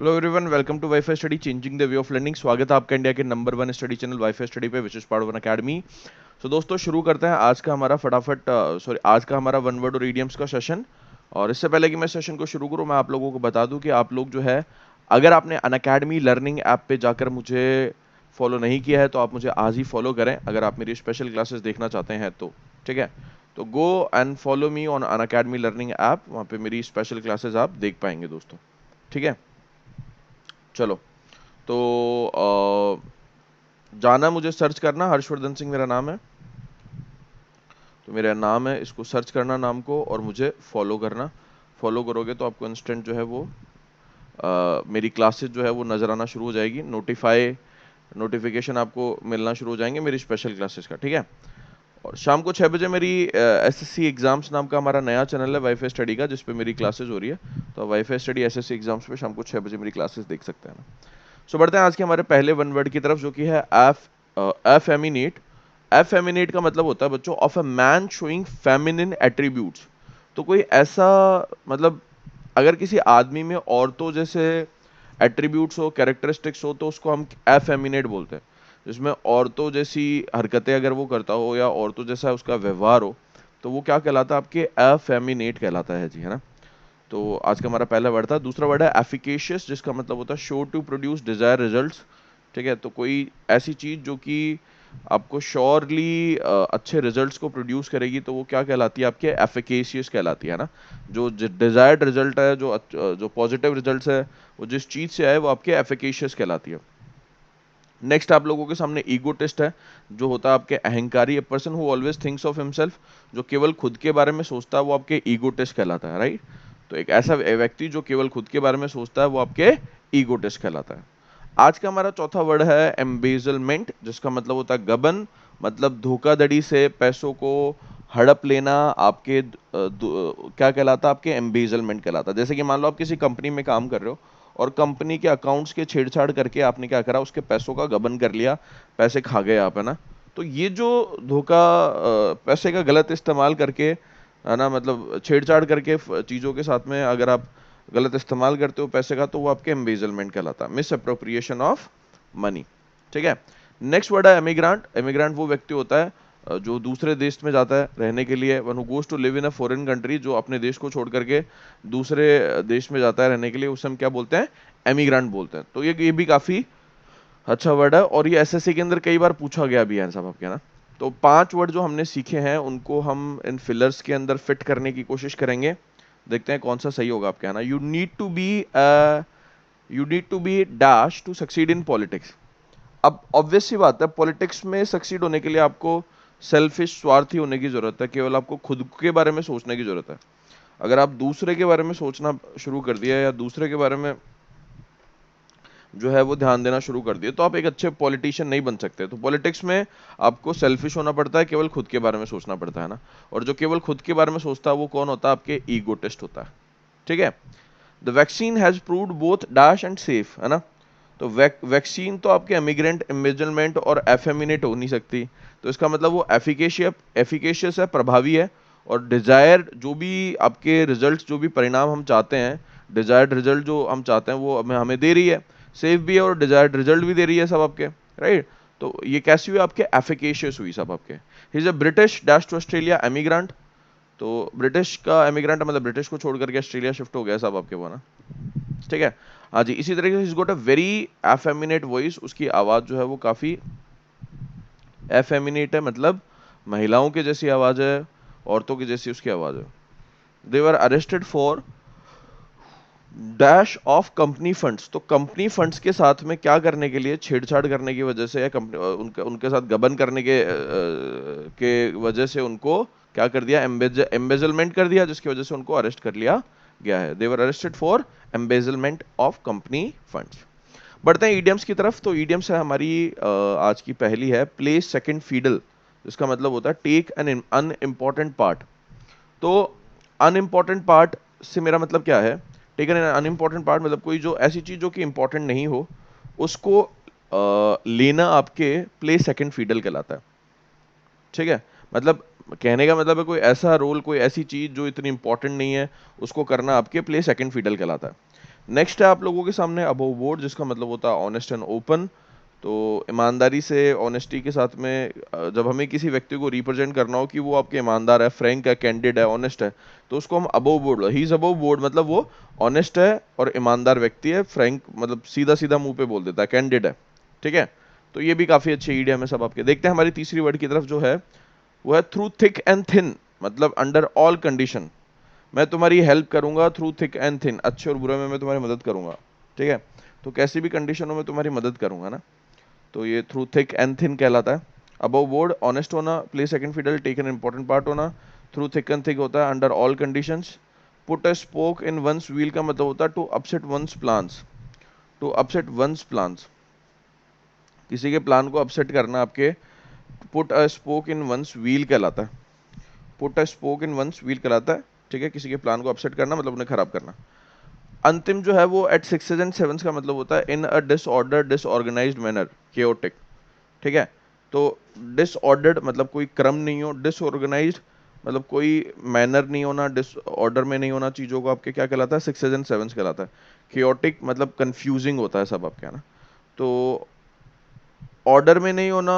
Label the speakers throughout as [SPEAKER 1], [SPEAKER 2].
[SPEAKER 1] Hello everyone, welcome to wifi study changing the way of learning. स्वागत है आपका India के number 1 study channel wifi study पे, which is part one academy. So दोस्तों, शुरू करते हैं आज का हमारा आज का हमारा वन वर्ड और इडियम्स का सेशन। और इससे पहले कि मैं सेशन को शुरू करूं, मैं आप लोगों को बता दूं कि आप लोग जो है, अगर आपने अनअकैडमी लर्निंग ऐप पे जाकर मुझे फॉलो नहीं किया है तो आप मुझे आज ही फॉलो करें, अगर आप मेरी स्पेशल क्लासेस देखना चाहते हैं तो। ठीक है, तो go and follow me on Unacademy learning app, वहाँ पे मेरी स्पेशल क्लासेस आप देख पाएंगे दोस्तों। ठीक है, चलो। तो जाना, मुझे सर्च करना, हर्षवर्धन सिंह मेरा नाम है। तो मेरा नाम है, इसको सर्च करना नाम को, और मुझे फॉलो करना। फॉलो करोगे तो आपको इंस्टेंट जो है वो मेरी क्लासेस जो है वो नज़र आना शुरू हो जाएगी। नोटिफिकेशन आपको मिलना शुरू हो जाएंगे मेरी स्पेशल क्लासेस का। ठीक है, और शाम को 6 बजे मेरी एसएससी एग्जाम्स नाम का हमारा नया चैनल है वाईफाई स्टडी का, जिस पे मेरी क्लासेस हो रही है। तो वाईफाई स्टडी एसएससी एग्जाम्स पे शाम को 6 बजे मेरी क्लासेस देख सकते हैं। सो बढ़ते हैं आज के हमारे पहले वन वर्ड की तरफ, जो कि है एफेमिनेट। एफेमिनेट का मतलब होता है बच्चों, of a man showing feminine attributes. तो कोई ऐसा, मतलब अगर किसी आदमी में औरतों जैसे एट्रीब्यूट्स हो, कैरेक्टरिस्टिक्स हो, तो उसको हम एफेमिनेट बोलते हैं। जिसमें औरतों जैसी हरकतें अगर वो करता हो या औरतों जैसा उसका व्यवहार हो, तो वो क्या कहलाता है? आपके एफेमिनेट कहलाता है जी, है ना। तो आज का हमारा पहला वर्ड था। दूसरा वर्ड है एफिकेशियस, जिसका मतलब होता है show to produce desire results. ठीक है, तो कोई ऐसी चीज जो कि आपको श्योरली अच्छे रिजल्ट्स को प्रोड्यूस करेगी, तो वो क्या कहलाती है? आपके एफिकेशियस कहलाती है ना। जो डिजायर्ड रिजल्ट है, जो पॉजिटिव रिजल्ट्स है, वो जिस चीज से आए वो आपके एफिकेशियस कहलाती है। नेक्स्ट आप लोगों के सामने ईगो टेस्ट है, जो होता है आपके अहंकारी। A person who always thinks of himself, जो केवल खुद के बारे में सोचता है, वो आपके ईगो टेस्ट कहलाता है, राइट। तो एक ऐसा व्यक्ति जो केवल खुद के बारे में सोचता है, वो आपके ईगो टेस्ट कहलाता है। आज का हमारा चौथा वर्ड है एम्बेजलमेंट, जिसका मतलब होता है गबन। मतलब धोखाधड़ी से पैसों को हड़प लेना, आपके क्या कहलाता है? आपके एम्बेजलमेंट कहलाता है। जैसे कि मान लो आप किसी कंपनी में काम कर रहे हो, और कंपनी के अकाउंट्स के छेड़छाड़ करके आपने क्या करा? उसके पैसों का गबन कर लिया, पैसे खा गए आप, है ना। तो ये जो धोखा, पैसे का गलत इस्तेमाल करके, है ना, मतलब छेड़छाड़ करके चीज़ों के साथ में अगर आप गलत इस्तेमाल करते हो पैसे का, तो वो आपके एम्बेजलमेंट कहलाता है, मिस अप्रोप्रिएशन ऑफ मनी। ठीक है, नेक्स्ट वर्ड है एमिग्रांट। एमिग्रांट वो व्यक्ति होता है जो दूसरे देश में जाता है रहने के लिए। One who goes to live in a foreign country, जो अपने देश को छोड़ करके दूसरे देश में जाता है रहने के लिए, उसे हम क्या बोलते हैं? एमिग्रांट बोलते हैं। तो ये भी काफी अच्छा वर्ड है, और ये एसएससी के अंदर कई बार पूछा गया भी है साहब आपके ना। तो 5 वर्ड जो हमने सीखे हैं, उनको हम इन फिलर्स के अंदर फिट करने की कोशिश करेंगे। देखते हैं कौन सा सही होगा आपके, है ना। You need to be dash to succeed in politics. अब ऑब्वियस सी बात है, पॉलिटिक्स में सक्सीड होने के लिए आपको सेल्फिश, स्वार्थी होने की जरूरत है। केवल आपको खुद के बारे में सोचने की जरूरत है। अगर आप दूसरे के बारे में सोचना शुरू कर दिया, या दूसरे के बारे में जो है वो ध्यान देना शुरू कर दिया, तो आप एक अच्छे पॉलिटिशियन नहीं बन सकते। तो पॉलिटिक्स में आपको सेल्फिश होना पड़ता है, केवल खुद के बारे में सोचना पड़ता है ना। और जो केवल खुद के बारे में सोचता है, वो कौन होता है? आपके ईगोटिस्ट होता है। ठीक है, the vaccine has proved both dash and safe, है ना। तो वैक्सीन तो आपके इमिग्रेंट, इम्बेजलमेंट और एफेमिनेट हो नहीं सकती। तो इसका मतलब वो एफिकेशियस है, प्रभावी है। और डिजायर, जो भी आपके रिजल्ट, जो भी परिणाम हम चाहते हैं, डिजायर्ड रिजल्ट जो हम चाहते हैं, वो हमें हमें दे रही है। सेफ भी है और डिजायर्ड रिजल्ट भी दे रही है सब आपके, राइट। तो ये कैसी हुई? आपके एफिकेशियस हुई सब आपके। He is a British dash to Australia emigrant. तो ब्रिटिश का एमिग्रेंट मतलब ब्रिटिश को छोड़ करके ऑस्ट्रेलिया शिफ्ट हो गया सब आपके वो ना। ठीक है, हाँ जी। इसी तरीके से is got a very effeminate voice, उसकी आवाज जो है वो काफी एफेमिनेट है, मतलब महिलाओं के जैसी आवाज है, औरतों की जैसी उसकी आवाज है। They were arrested for dash of company funds. तो कंपनी फंड्स के साथ में क्या करने के लिए? छेड़छाड़ करने की वजह से, या कंपनी उनके उनके साथ गबन करने के वजह से उनको क्या कर दिया? एम्बेजलमेंट कर दिया, जिसकी वजह से उनको अरेस्ट कर लिया गया है। They were arrested for embezzlement of company funds. बढ़ते हैं ईडियम्स की तरफ। तो ईडियम्स है हमारी आज की पहली है प्ले सेकंड फीडल, जिसका मतलब होता है टेक एन अनइम्पॉर्टेंट पार्ट। तो अनइम्पॉर्टेंट पार्ट से मेरा मतलब क्या है? टेकन एन अनइम्पॉर्टेंट पार्ट मतलब कोई जो ऐसी चीज जो कि इंपॉर्टेंट नहीं हो, उसको लेना आपके प्ले सेकंड फीडल कहलाता है। ठीक है, मतलब कहने का मतलब है कोई ऐसा रोल, कोई ऐसी चीज जो इतनी इंपॉर्टेंट नहीं है, उसको करना आपके प्ले सेकंड फीडल कहलाता है। नेक्स्ट है आप लोगों के सामने अबव बोर्ड, जिसका मतलब होता है ऑनेस्ट एंड ओपन। तो ईमानदारी से, ऑनेस्टी के साथ में जब हमें किसी व्यक्ति को रिप्रेजेंट करना हो कि वो आपके ईमानदार है, फ्रैंक है, कैंडिड है, ऑनेस्ट है, तो उसको हम above board, he is above board मतलब वो ऑनेस्ट है और ईमानदार व्यक्ति है, फ्रैंक मतलब सीधा सीधा मुंह पे बोल देता है, कैंडिड है, ठीक है। तो ये भी काफी अच्छे ईडियम है सब आपके। देखते हैं हमारी तीसरी वर्ड की तरफ, जो है वो है थ्रू थिक एंड थिन, मतलब अंडर ऑल कंडीशन। मैं तुम्हारी हेल्प करूंगा थ्रू थिक एंड थिन, अच्छे और बुरे में मैं तुम्हारी मदद करूंगा, ठीक है। तो कैसी भी कंडीशनों में तुम्हारी मदद करूंगा ना, तो ये थ्रू थिक एंड थिन कहलाता है। अबव बोर्ड ऑनेस्ट होना, play second fiddle, take an important part होना। थ्रू थिक एंड थिक होता है under all conditions. Put a spoke in one's wheel का मतलब होता है to upset one's plans, to upset one's plans, किसी के प्लान को अपसेट करना आपके। Put a spoke in one's wheel कहलाता है, put a spoke in one's wheel कहलाता है, ठीक है। किसी के प्लान को अपसेट करना मतलब उन्हें खराब करना। अंतिम जो है वो एट सिक्सेस एंड सेवंस का मतलब होता है in a disorder, disorganized manner, chaotic, ठीक है। तो डिसऑर्डर्ड मतलब कोई क्रम नहीं हो, डिसऑर्गेनाइज्ड मतलब कोई मैनर नहीं होना, डिसऑर्डर में नहीं होना चीजों को, आपके क्या कहलाता है, सिक्सेस एंड सेवंस कहलाता है। केओटिक मतलब कंफ्यूजिंग होता है सब आपके, है ना। तो ऑर्डर में नहीं होना,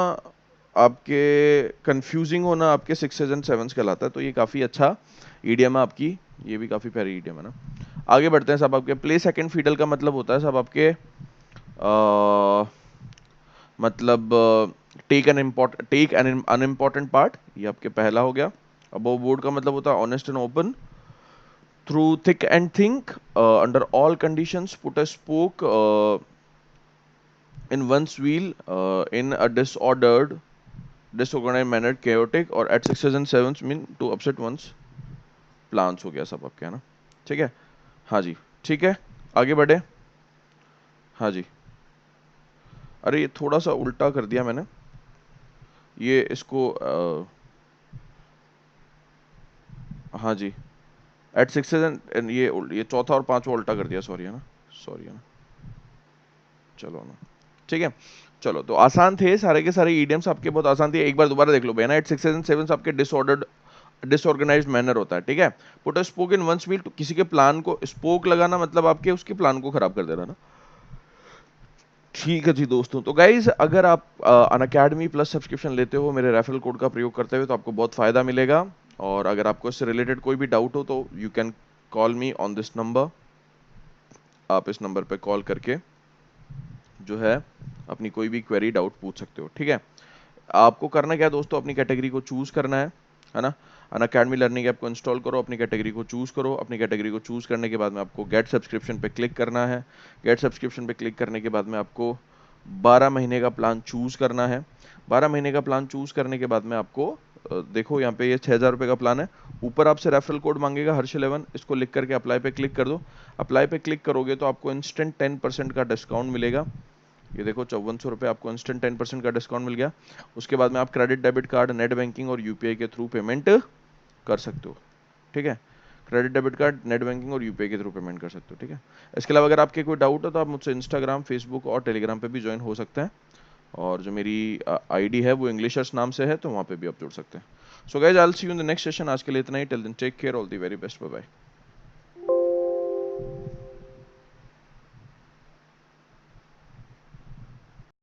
[SPEAKER 1] आपके कंफ्यूजिंग होना, आपके सिक्सेस एंड सेवंस कहलाता है। तो ये काफी अच्छा ईडियम है आपकी, ये भी काफी प्यारी ईडियम है ना। आगे बढ़ते हैं साहब। आपके प्ले सेकंड फिडल का मतलब होता है साहब आपके मतलब टेक एन अनइम्पॉर्टेंट पार्ट, ये आपके पहला हो गया। अबव बोर्ड का मतलब होता है honest and open. Through thick and think, under all conditions, put a spoke in one's wheel, in a disorganized manner, chaotic, और at sixes and sevens mean to upset one's plans। हो गया सब आपके, है ना, ठीक है। हाँ जी, ठीक है, आगे बढ़े। हाँ जी, अरे ये थोड़ा सा उल्टा कर दिया मैंने, ये इसको हाँ जी, एट सिक्सेस एंड ये चौथा और पांचवा उल्टा कर दिया, सॉरी, है ना, सॉरी, है ना। चलो ना, ठीक है। चलो, तो आसान थे सारे के सारे ईडियम्स आपके, बहुत आसान थे, एक बार दोबारा देख लो भैया। एट सिक्सेस एंड सेवंस आपके डिसऑर्डर्ड, डिसऑर्गेनाइज्ड मैनर होता है, ठीक है। Put a spoke in one's wheel, तो किसी के प्लान को स्पोक लगाना मतलब आपके उसके प्लान को खराब कर देना ना। ठीक है जी दोस्तों, तो गाइज अगर आप अनअकैडमी प्लस सब्सक्रिप्शन लेते हो मेरे रेफरल कोड का प्रयोग करते हुए, तो आपको बहुत फायदा मिलेगा। और अगर आपको इससे रिलेटेड कोई भी डाउट हो तो you can call me on this number, आप इस नंबर पे कॉल करके जो है अपनी कोई भी क्वेरी डाउट पूछ सकते हो, ठीक है। आपको करना क्या है दोस्तों, अपनी कैटेगरी को चूज करना है ना। अनअकैडमी लर्निंग ऐप को इंस्टॉल करो, अपनी कैटेगरी को चूज करो, अपनी कैटेगरी को चूज करने के बाद में आपको गेट सब्सक्रिप्शन पे क्लिक करना है। गेट सब्सक्रिप्शन पे क्लिक करने के बाद में आपको 12 महीने का प्लान चूज करना है। 12 महीने का प्लान चूज करने के बाद में आपको देखो यहाँ पे ये 6,000 रुपये का प्लान है। ऊपर आपसे रेफरल कोड मांगेगा हर्ष11, इसको लिख करके अप्लाई पे क्लिक कर दो। अप्लाई पे क्लिक करोगे तो आपको इंस्टेंट 10% का डिस्काउंट मिलेगा। ये देखो 5400 रुपये आपको इंस्टेंट 10% का डिस्काउंट मिल गया। उसके बाद में आप credit, debit card, net banking और यूपीआई के थ्रू पेमेंट कर सकते हो, ठीक है। Credit, debit card, net banking और यूपीआई के थ्रू पेमेंट कर सकते हो, ठीक है। इसके अलावा अगर आपके कोई डाउट हो तो आप मुझसे इंस्टाग्राम, फेसबुक और टेलीग्राम पे भी ज्वाइन हो सकते हैं। और जो मेरी आईडी है वो इंग्लिशर्स नाम से है, तो वहाँ पे भी आप जुड़ सकते हैं। So guys, I will see you in the next session. आज के लिए इतना ही। Till then take care, all the very best, bye bye.